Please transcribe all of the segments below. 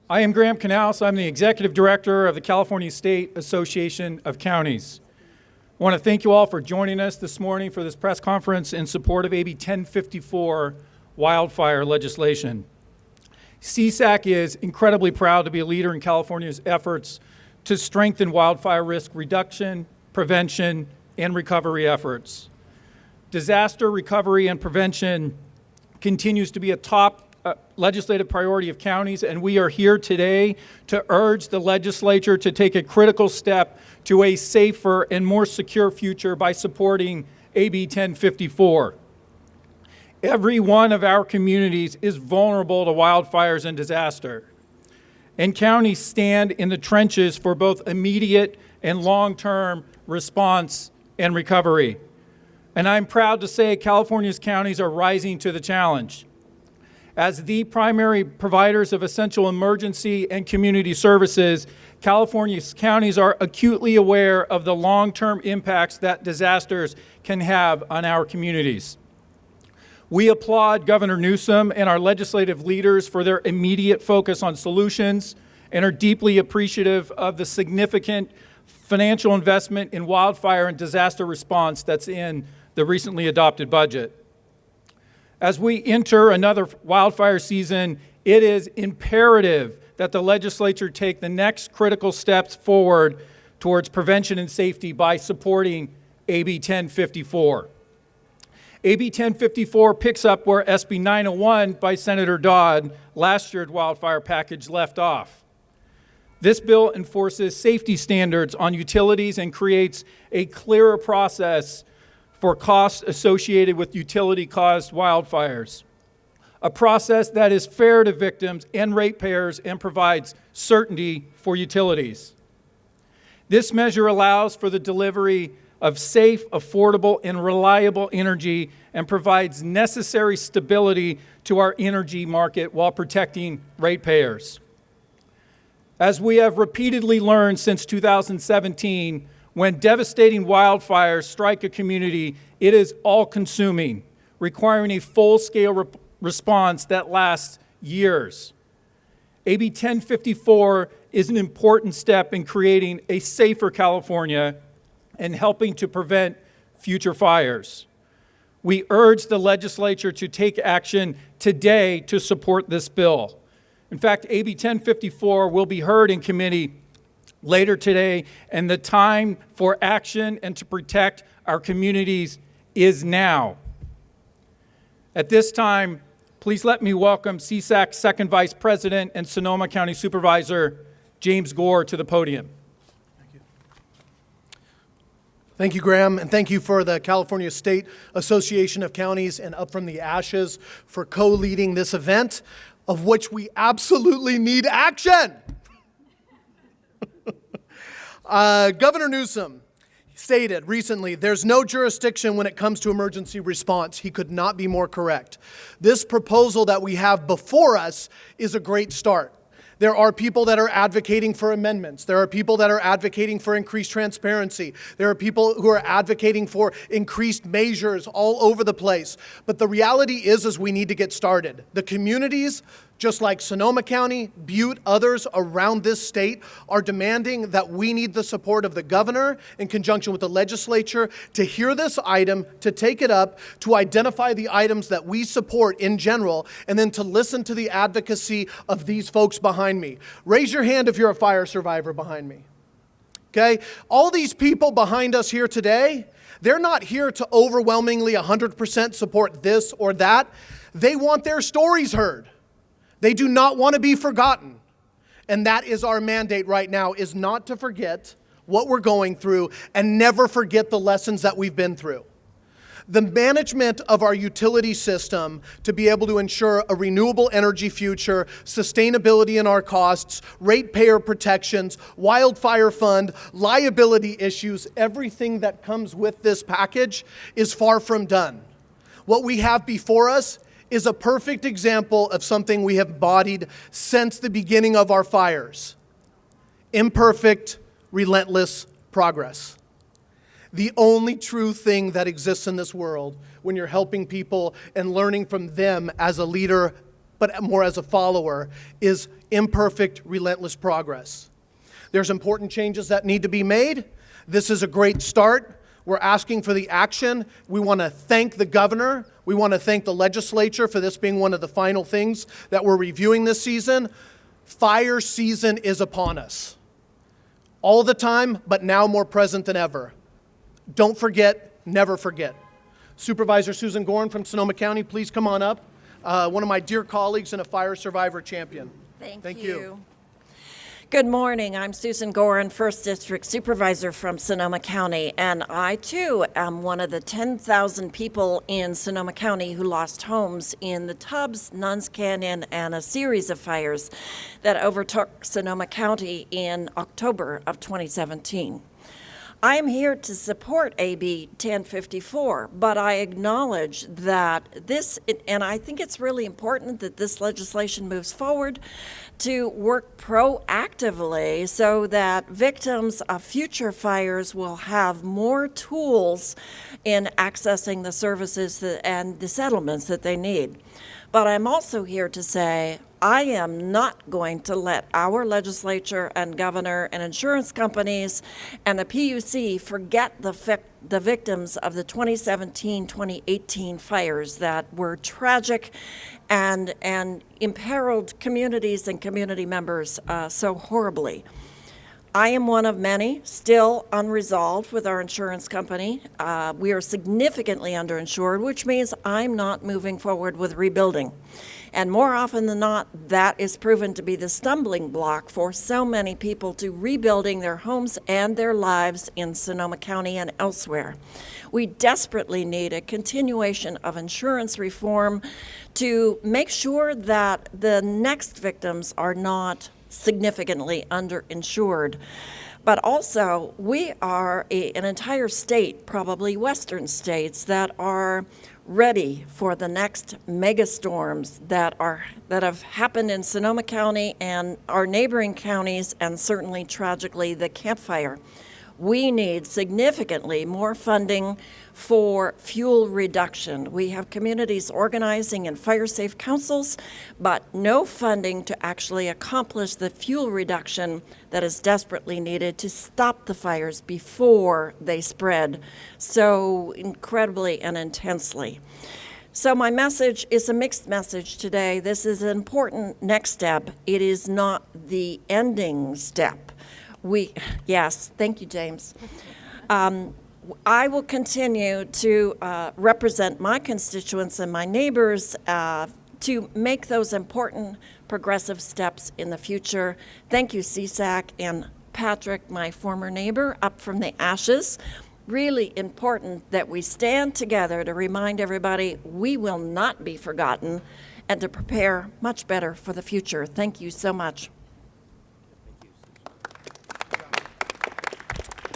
I am Graham Canals. I'm the Executive Director of the California State Association of Counties. I want to thank you all for joining us this morning for this press conference in support of AB 1054, wildfire legislation. CSAC is incredibly proud to be a leader in California's efforts to strengthen wildfire risk reduction, prevention, and recovery efforts. Disaster recovery and prevention continues to be a top legislative priority of counties, and we are here today to urge the legislature to take a critical step to a safer and more secure future by supporting AB 1054. Every one of our communities is vulnerable to wildfires and disaster, and counties stand in the trenches for both immediate and long-term response and recovery. And I'm proud to say California's counties are rising to the challenge. As the primary providers of essential emergency and community services, California's counties are acutely aware of the long-term impacts that disasters can have on our communities. We applaud Governor Newsom and our legislative leaders for their immediate focus on solutions and are deeply appreciative of the significant financial investment in wildfire and disaster response that's in the recently adopted budget. As we enter another wildfire season, it is imperative that the legislature take the next critical steps forward towards prevention and safety by supporting AB 1054. AB 1054 picks up where SB 901 by Senator Dodd last year's wildfire package left off. This bill enforces safety standards on utilities and creates a clearer process for costs associated with utility-caused wildfires, a process that is fair to victims and ratepayers and provides certainty for utilities. This measure allows for the delivery of safe, affordable, and reliable energy and provides necessary stability to our energy market while protecting ratepayers. As we have repeatedly learned since 2017, when devastating wildfires strike a community, it is all-consuming, requiring a full-scale response that lasts years. AB 1054 is an important step in creating a safer California and helping to prevent future fires. We urge the legislature to take action today to support this bill. In fact, AB 1054 will be heard in committee later today, and the time for action and to protect our communities is now. At this time, please let me welcome CSAC's Second Vice President and Sonoma County Supervisor, James Gore, to the podium. Thank you. Thank you, Graham, and thank you for the California State Association of Counties and Up From the Ashes for co-leading this event, of which we absolutely need action. Governor Newsom stated recently, there's no jurisdiction when it comes to emergency response. He could not be more correct. This proposal that we have before us is a great start. There are people that are advocating for amendments. There are people that are advocating for increased transparency. There are people who are advocating for increased measures all over the place. But the reality is we need to get started. The communities, just like Sonoma County, Butte, others around this state, are demanding that we need the support of the governor in conjunction with the legislature to hear this item, to take it up, to identify the items that we support in general, and then to listen to the advocacy of these folks behind me. Raise your hand if you're a fire survivor behind me. Okay? All these people behind us here today, they're not here to overwhelmingly 100% support this or that. They want their stories heard. They do not want to be forgotten. And that is our mandate right now, is not to forget what we're going through and never forget the lessons that we've been through. The management of our utility system to be able to ensure a renewable energy future, sustainability in our costs, ratepayer protections, wildfire fund, liability issues, everything that comes with this package is far from done. What we have before us is a perfect example of something we have embodied since the beginning of our fires. Imperfect, relentless progress. The only true thing that exists in this world when you're helping people and learning from them as a leader but more as a follower, is imperfect, relentless progress. There's important changes that need to be made. This is a great start. We're asking for the action. We want to thank the governor. We want to thank the legislature for this being one of the final things that we're reviewing this season. Fire season is upon us. All the time, but now more present than ever. Don't forget, never forget. Supervisor Susan Gorin from Sonoma County, please come on up. One of my dear colleagues and a fire survivor champion. Thank you. Good morning. I'm Susan Gorin, 1st District Supervisor from Sonoma County, and I, too, am one of the 10,000 people in Sonoma County who lost homes in the Tubbs, Nuns Canyon, and a series of fires that overtook Sonoma County in October of 2017. I am here to support AB 1054, but I acknowledge that and I think it's really important that this legislation moves forward to work proactively so that victims of future fires will have more tools in accessing the services and the settlements that they need. But I'm also here to say I am not going to let our legislature and governor and insurance companies and the PUC forget the victims of the 2017-2018 fires that were tragic and imperiled communities and community members so horribly. I am one of many still unresolved with our insurance company. We are significantly underinsured, which means I'm not moving forward with rebuilding. And more often than not, that is proven to be the stumbling block for so many people to rebuilding their homes and their lives in Sonoma County and elsewhere. We desperately need a continuation of insurance reform to make sure that the next victims are not significantly underinsured. But also, we are an entire state, probably western states, that are ready for the next megastorms that have happened in Sonoma County and our neighboring counties, and certainly tragically the Camp Fire. We need significantly more funding for fuel reduction. We have communities organizing in fire-safe councils, but no funding to actually accomplish the fuel reduction that is desperately needed to stop the fires before they spread so incredibly and intensely. So my message is a mixed message today. This is an important next step. It is not the ending step. Yes, thank you, James. I will continue to represent my constituents and my neighbors to make those important progressive steps in the future. Thank you, CSAC, and Patrick, my former neighbor, up from the ashes. Really important that we stand together to remind everybody we will not be forgotten and to prepare much better for the future. Thank you so much.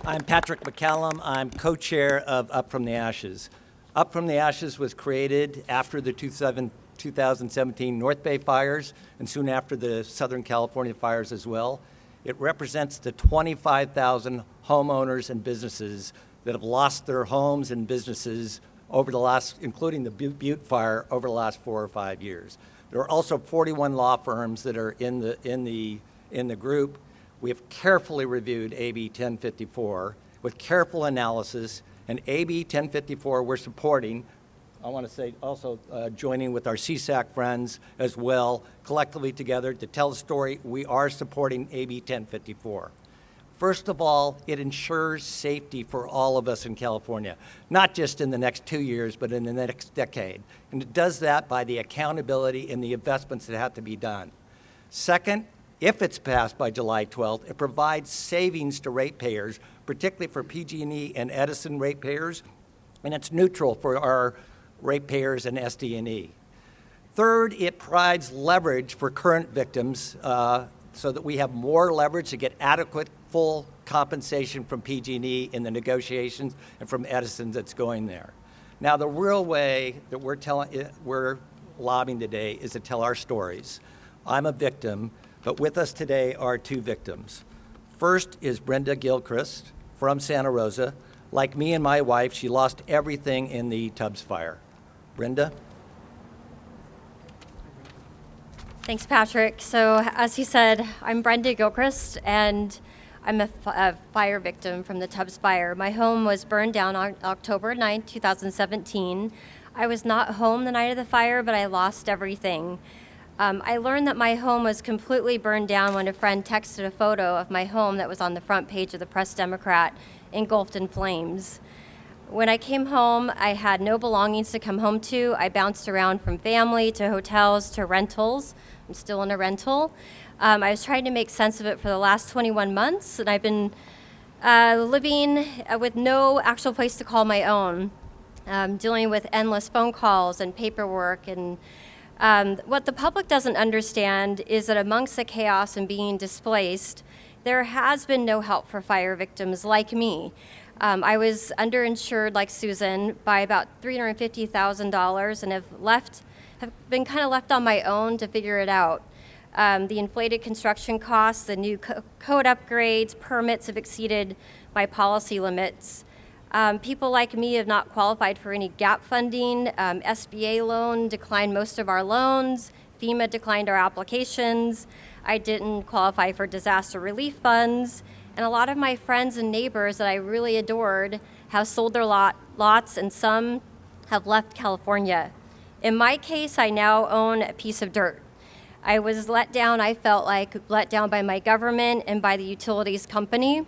I'm Patrick McCallum. I'm co-chair of Up From the Ashes. Up From the Ashes was created after the 2017 North Bay fires and soon after the Southern California fires as well. It represents the 25,000 homeowners and businesses that have lost their homes and businesses over the last, including the Butte fire, over the last 4 or 5 years. There are also 41 law firms that are in the group. We have carefully reviewed AB 1054 with careful analysis, and AB 1054 we're supporting. I want to say also joining with our CSAC friends as well, collectively together to tell the story. We are supporting AB 1054. First of all, it ensures safety for all of us in California, not just in the next 2 years, but in the next decade. And it does that by the accountability and the investments that have to be done. Second, if it's passed by July 12th, it provides savings to ratepayers, particularly for PG&E and Edison ratepayers, and it's neutral for our ratepayers and SD&E. Third, it provides leverage for current victims so that we have more leverage to get adequate full compensation from PG&E in the negotiations and from Edison that's going there. Now, the real way that we're lobbying today is to tell our stories. I'm a victim, but with us today are 2 victims. First is Brenda Gilchrist from Santa Rosa. Like me and my wife, she lost everything in the Tubbs fire. Brenda? Thanks, Patrick. So, as he said, I'm Brenda Gilchrist, and I'm a fire victim from the Tubbs fire. My home was burned down on October 9, 2017. I was not home the night of the fire, but I lost everything. I learned that my home was completely burned down when a friend texted a photo of my home that was on the front page of the Press-Democrat, engulfed in flames. When I came home, I had no belongings to come home to. I bounced around from family to hotels to rentals. I'm still in a rental. I was trying to make sense of it for the last 21 months, and I've been living with no actual place to call my own, dealing with endless phone calls and paperwork. And what the public doesn't understand is that amongst the chaos and being displaced, there has been no help for fire victims like me. I was underinsured, like Susan, by about $350,000 and have been kind of left on my own to figure it out. The inflated construction costs, the new code upgrades, permits have exceeded my policy limits. People like me have not qualified for any GAP funding. SBA loan declined most of our loans. FEMA declined our applications. I didn't qualify for disaster relief funds. And a lot of my friends and neighbors that I really adored have sold their lots, and some have left California. In my case, I now own a piece of dirt. I was let down, I felt like, let down by my government and by the utilities company.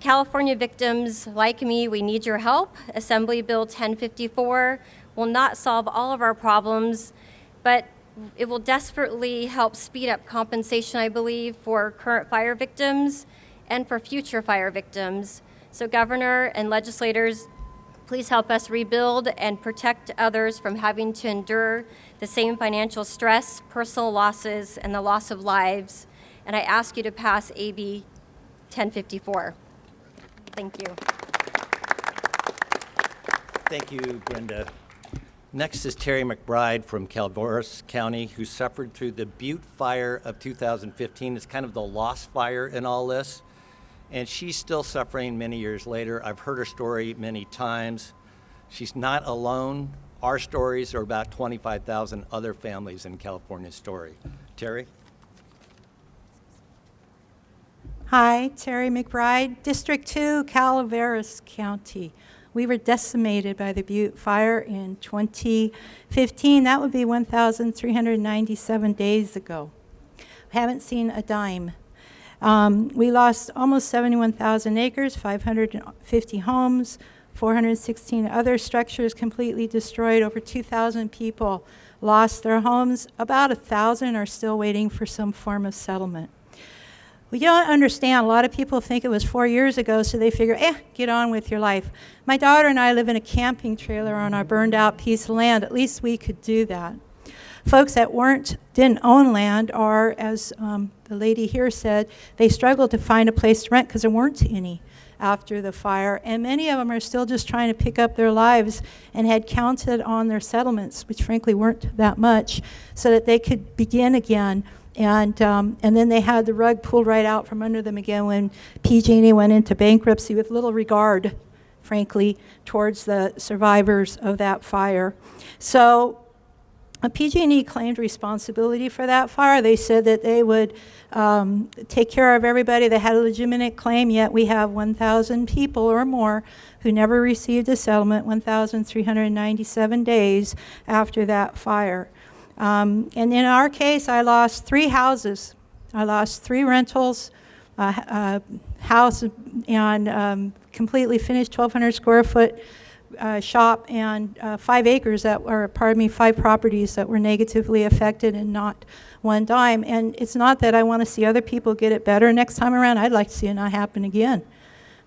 California victims like me, we need your help. Assembly Bill 1054 will not solve all of our problems, but it will desperately help speed up compensation, I believe, for current fire victims and for future fire victims. So Governor and legislators, please help us rebuild and protect others from having to endure the same financial stress, personal losses, and the loss of lives. And I ask you to pass AB 1054. Thank you. Thank you, Brenda. Next is Terry McBride from Calaveras County, who suffered through the Butte fire of 2015. It's kind of the lost fire in all this. And she's still suffering many years later. I've heard her story many times. She's not alone. Our stories are about 25,000 other families in California's story. Terry? Hi, Terry McBride, District 2, Calaveras County. We were decimated by the Butte fire in 2015. That would be 1,397 days ago. I haven't seen a dime. We lost almost 71,000 acres, 550 homes, 416 other structures completely destroyed. Over 2,000 people lost their homes. About 1,000 are still waiting for some form of settlement. We don't understand. A lot of people think it was 4 years ago, so they figure, get on with your life. My daughter and I live in a camping trailer on our burned out piece of land. At least we could do that. Folks that didn't own land are, as the lady here said, they struggled to find a place to rent because there weren't any after the fire. And many of them are still just trying to pick up their lives and had counted on their settlements, which frankly weren't that much, so that they could begin again. And then they had the rug pulled right out from under them again when PG&E went into bankruptcy with little regard, frankly, towards the survivors of that fire. So PG&E claimed responsibility for that fire. They said that they would take care of everybody. They had a legitimate claim, yet we have 1,000 people or more who never received a settlement, 1,397 days after that fire. And in our case, I lost 3 houses. I lost 3 rentals, a house and completely finished 1,200 square foot shop, and 5 acres that were, 5 properties that were negatively affected, and not one dime. And it's not that I want to see other people get it better next time around. I'd like to see it not happen again.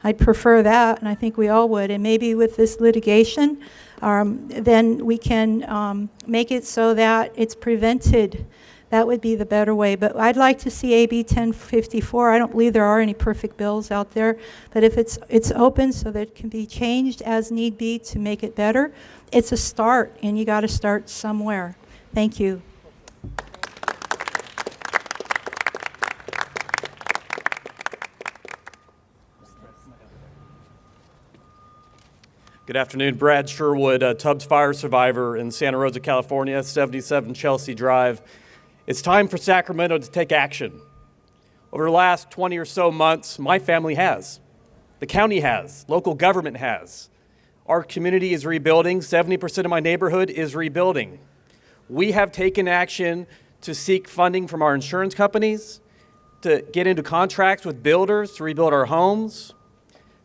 I'd prefer that, and I think we all would. And maybe with this litigation, then we can make it so that it's prevented. That would be the better way. But I'd like to see AB 1054. I don't believe there are any perfect bills out there, but if it's open so that it can be changed as need be to make it better, it's a start, and you got to start somewhere. Thank you. Good afternoon. Brad Sherwood, Tubbs fire survivor in Santa Rosa, California, 77 Chelsea Drive. It's time for Sacramento to take action. Over the last 20 or so months, my family has. The county has. Local government has. Our community is rebuilding. 70% of my neighborhood is rebuilding. We have taken action to seek funding from our insurance companies, to get into contracts with builders to rebuild our homes.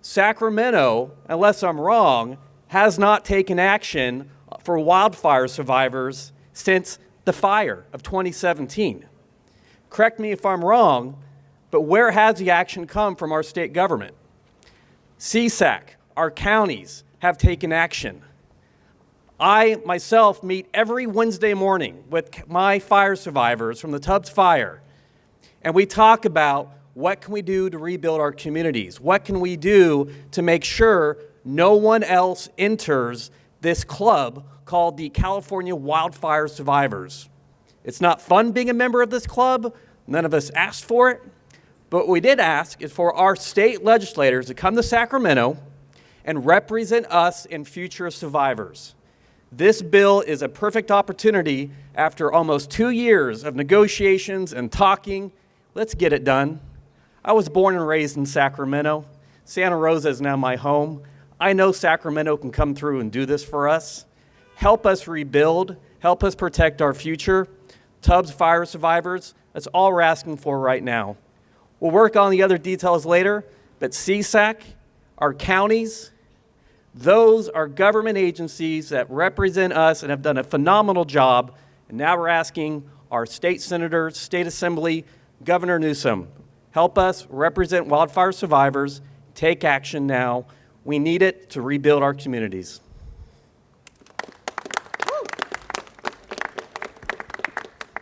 Sacramento, unless I'm wrong, has not taken action for wildfire survivors since the fire of 2017. Correct me if I'm wrong, but where has the action come from our state government? CSAC, our counties, have taken action. I myself meet every Wednesday morning with my fire survivors from the Tubbs Fire, and we talk about what can we do to rebuild our communities? What can we do to make sure no one else enters this club called the California Wildfire Survivors? It's not fun being a member of this club. None of us asked for it. But what we did ask is for our state legislators to come to Sacramento and represent us in future survivors. This bill is a perfect opportunity after almost 2 years of negotiations and talking. Let's get it done. I was born and raised in Sacramento. Santa Rosa is now my home. I know Sacramento can come through and do this for us. Help us rebuild. Help us protect our future. Tubbs fire survivors, that's all we're asking for right now. We'll work on the other details later, but CSAC, our counties, those are government agencies that represent us and have done a phenomenal job. And now we're asking our state senators, state assembly, Governor Newsom, help us represent wildfire survivors. Take action now. We need it to rebuild our communities.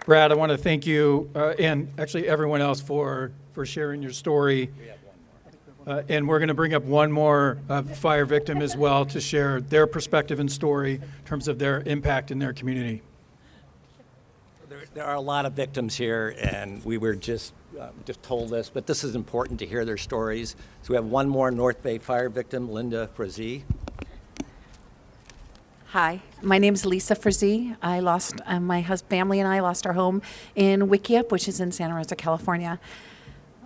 Brad, I want to thank you and actually everyone else for sharing your story. And we're going to bring up one more fire victim as well to share their perspective and story in terms of their impact in their community. There are a lot of victims here, and we were just told this, but this is important to hear their stories. So we have one more North Bay fire victim, Linda Frazee. Hi, my name is Lisa Frazee. I lost, my family and I lost our home in Wickiup, which is in Santa Rosa, California.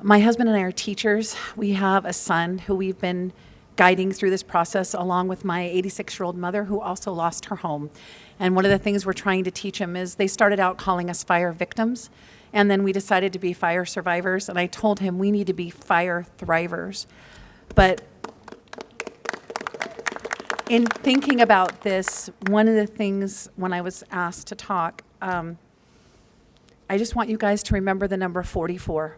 My husband and I are teachers. We have a son who we've been guiding through this process along with my 86-year-old mother who also lost her home. And one of the things we're trying to teach them is they started out calling us fire victims, and then we decided to be fire survivors, and I told him we need to be fire thrivers. But in thinking about this, one of the things when I was asked to talk, I just want you guys to remember the number 44.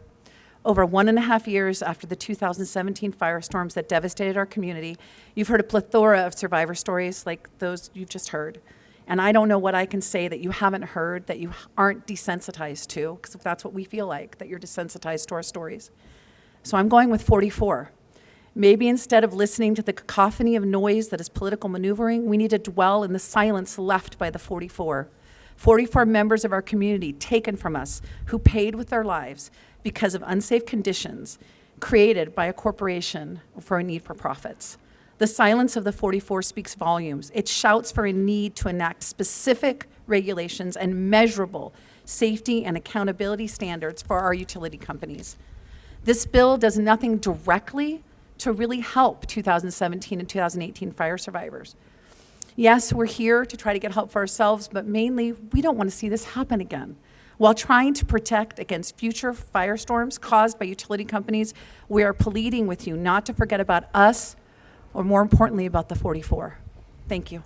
Over 1.5 years after the 2017 firestorms that devastated our community, you've heard a plethora of survivor stories like those you've just heard. And I don't know what I can say that you haven't heard, that you aren't desensitized to, because that's what we feel like, that you're desensitized to our stories. So I'm going with 44. Maybe instead of listening to the cacophony of noise that is political maneuvering, we need to dwell in the silence left by the 44. 44 members of our community taken from us who paid with their lives because of unsafe conditions created by a corporation for a need for profits. The silence of the 44 speaks volumes. It shouts for a need to enact specific regulations and measurable safety and accountability standards for our utility companies. This bill does nothing directly to really help 2017 and 2018 fire survivors. Yes, we're here to try to get help for ourselves, but mainly we don't want to see this happen again. While trying to protect against future firestorms caused by utility companies, we are pleading with you not to forget about us, or more importantly, about the 44. Thank you.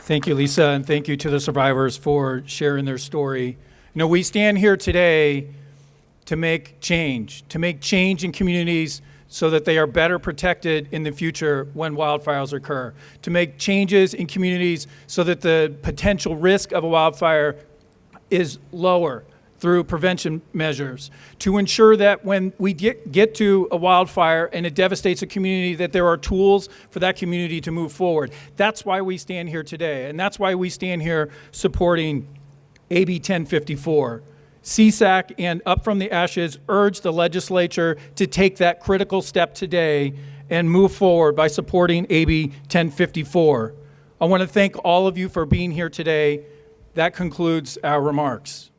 Thank you, Lisa, and thank you to the survivors for sharing their story. You know, we stand here today to make change in communities so that they are better protected in the future when wildfires occur, to make changes in communities so that the potential risk of a wildfire is lower through prevention measures, to ensure that when we get to a wildfire and it devastates a community, that there are tools for that community to move forward. That's why we stand here today, and that's why we stand here supporting AB 1054. CSAC and Up From the Ashes urge the legislature to take that critical step today and move forward by supporting AB 1054. I want to thank all of you for being here today. That concludes our remarks.